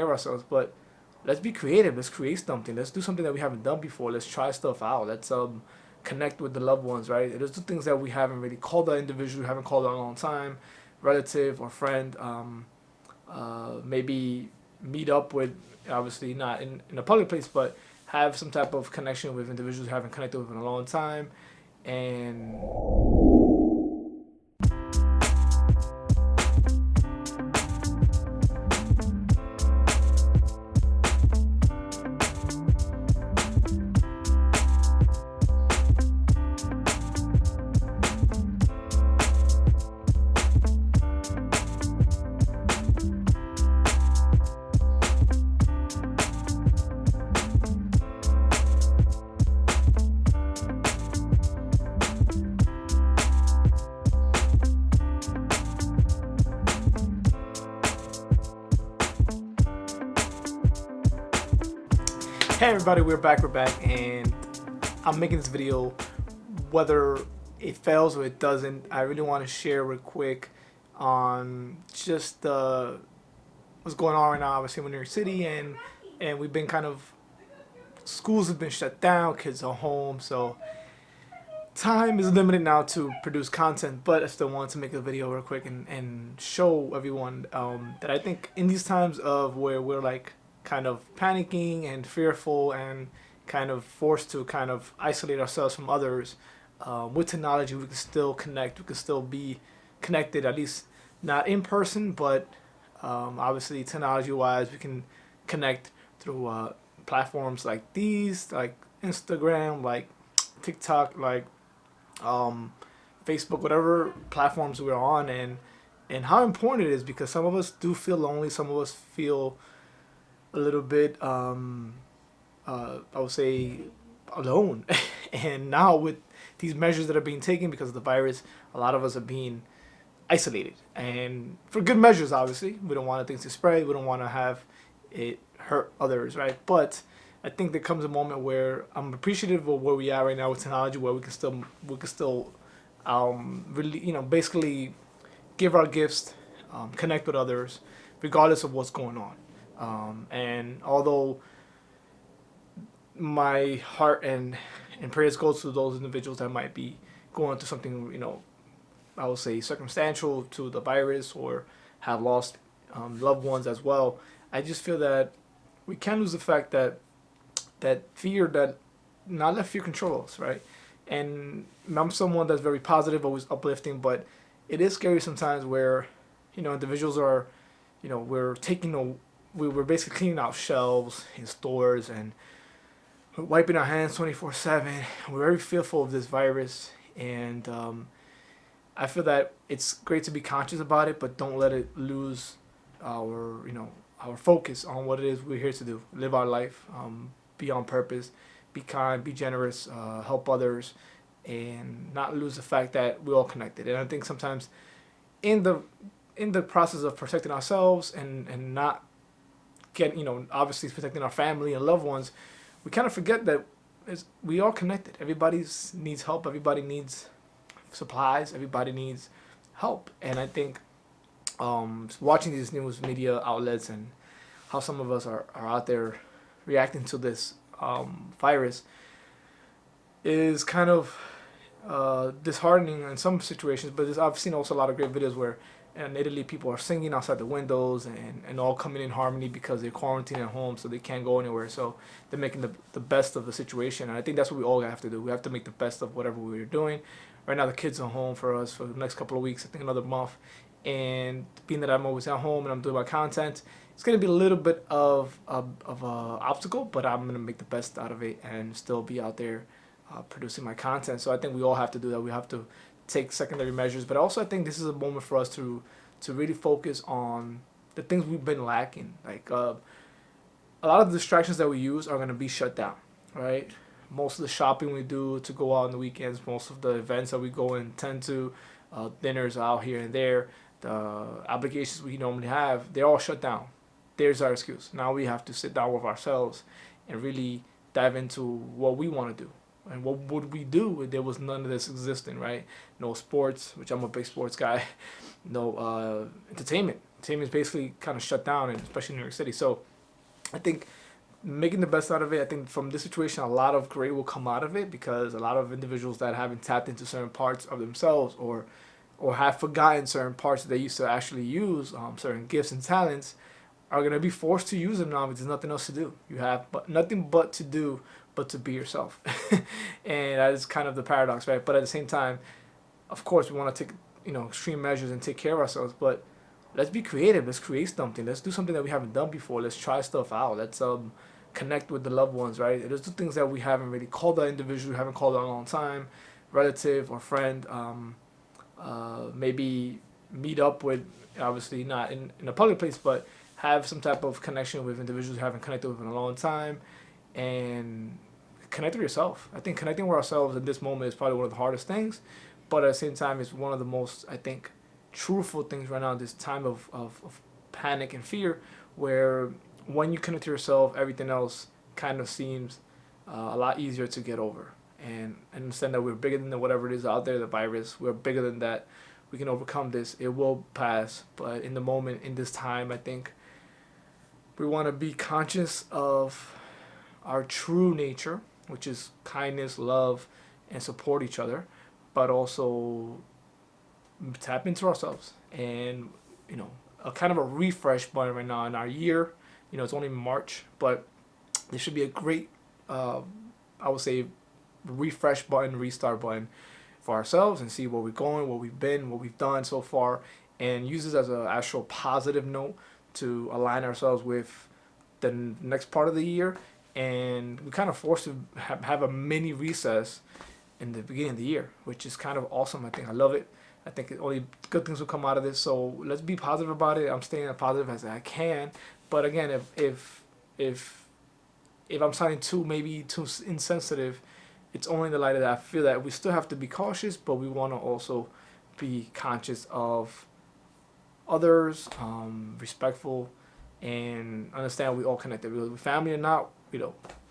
ourselves, but let's be creative. Let's create something. Let's do something that we haven't done before. Let's try stuff out. Let's connect with the loved ones, right? Let's do things that we haven't really called the individual, we haven't called in a long time, relative or friend. Maybe meet up with, obviously not in a public place, but have some type of connection with individuals you haven't connected with in a long time, and hey everybody, we're back, and I'm making this video whether it fails or it doesn't. I really want to share real quick on just what's going on right now. Obviously, we're in New York City, and we've been kind of, schools have been shut down, kids are home, so time is limited now to produce content. But I still want to make a video real quick and show everyone that I think in these times of where we're like kind of panicking and fearful and kind of forced to kind of isolate ourselves from others, with technology we can still connect, we can still be connected, at least not in person, but obviously technology wise we can connect through platforms like these, like Instagram, like TikTok, like um, Facebook, whatever platforms we're on, and how important it is, because some of us do feel lonely, some of us feel a little bit I would say alone. And now with these measures that are being taken because of the virus, a lot of us are being isolated, and for good measures. Obviously, we don't want things to spread, we don't want to have it hurt others, right? But I think there comes a moment where I'm appreciative of where we are right now with technology, where we can still really, basically give our gifts, connect with others regardless of what's going on. And although my heart and prayers goes to those individuals that might be going through something, I would say circumstantial to the virus, or have lost loved ones as well, I just feel that we can't lose the fact that fear, that not let fear control us, right? And I'm someone that's very positive, always uplifting, but it is scary sometimes where, individuals are, we're taking we're basically cleaning out shelves in stores, and we're wiping our hands 24/7. We're very fearful of this virus, and I feel that it's great to be conscious about it, but don't let it lose our, our focus on what it is we're here to do: live our life, be on purpose, be kind, be generous, help others, and not lose the fact that we're all connected. And I think sometimes in the process of protecting ourselves and not get, obviously protecting our family and loved ones, we kind of forget that we are connected. Everybody needs help. Everybody needs supplies. Everybody needs help. And I think watching these news media outlets and how some of us are out there reacting to this virus is kind of disheartening in some situations. But I've seen also a lot of great videos where in Italy people are singing outside the windows, and all coming in harmony because they're quarantined at home, so they can't go anywhere. So they're making the best of the situation. And I think that's what we all have to do. We have to make the best of whatever we're doing. Right now the kids are home for us for the next couple of weeks, I think another month. And being that I'm always at home and I'm doing my content, it's going to be a little bit of a obstacle, but I'm going to make the best out of it and still be out there producing my content. So I think we all have to do that. We have to take secondary measures, but also I think this is a moment for us to really focus on the things we've been lacking. Like a lot of the distractions that we use are going to be shut down, right? Most of the shopping we do to go out on the weekends, most of the events that we go and tend to, dinners out here and there, the obligations we normally have, they're all shut down. There's our excuse. Now we have to sit down with ourselves and really dive into what we want to do. And what would we do if there was none of this existing, right? No sports, which I'm a big sports guy. No entertainment. entertainment is basically kind of shut down, and especially in New York City. So I think making the best out of it. I think from this situation, a lot of great will come out of it because a lot of individuals that haven't tapped into certain parts of themselves or have forgotten certain parts that they used to actually use, certain gifts and talents, are gonna be forced to use them now because there's nothing else to do. You have but nothing but to do but to be yourself, and that is kind of the paradox, right? But at the same time, of course, we want to take extreme measures and take care of ourselves, but let's be creative. Let's create something. Let's do something that we haven't done before. Let's try stuff out. Let's connect with the loved ones, right? Let's do things that we haven't really called our individual, we haven't called in a long time, relative or friend. Maybe meet up with, obviously not in a public place, but have some type of connection with individuals you haven't connected with in a long time, and connect with yourself. I think connecting with ourselves in this moment is probably one of the hardest things, but at the same time, it's one of the most, I think, truthful things right now in this time of panic and fear, where when you connect to yourself, everything else kind of seems a lot easier to get over. And understand that we're bigger than whatever it is out there, the virus. We're bigger than that. We can overcome this. It will pass. But in the moment, in this time, I think we want to be conscious of our true nature, which is kindness, love, and support each other, but also tap into ourselves. And, a kind of a refresh button right now in our year. It's only March, but there should be a great, I would say, refresh button, restart button for ourselves and see where we're going, where we've been, what we've done so far, and use this as an actual positive note to align ourselves with the next part of the year. And we're kind of forced to have a mini recess in the beginning of the year, which is kind of awesome. I think I love it. I think only good things will come out of this. So let's be positive about it. I'm staying as positive as I can. But again, if I'm sounding maybe too insensitive, it's only in the light of that I feel that we still have to be cautious, but we want to also be conscious of others, respectful, and understand we all connected. Whether we're family or not,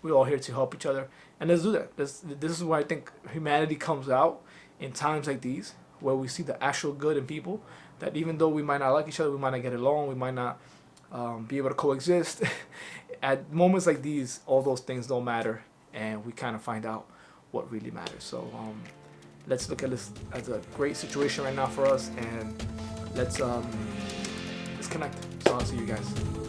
we're all here to help each other. And let's do that. This is where I think humanity comes out in times like these, where we see the actual good in people, that even though we might not like each other, we might not get along, we might not be able to coexist, at moments like these, all those things don't matter, and we kind of find out what really matters. So let's look at this as a great situation right now for us, and let's connect. So I'll see you guys.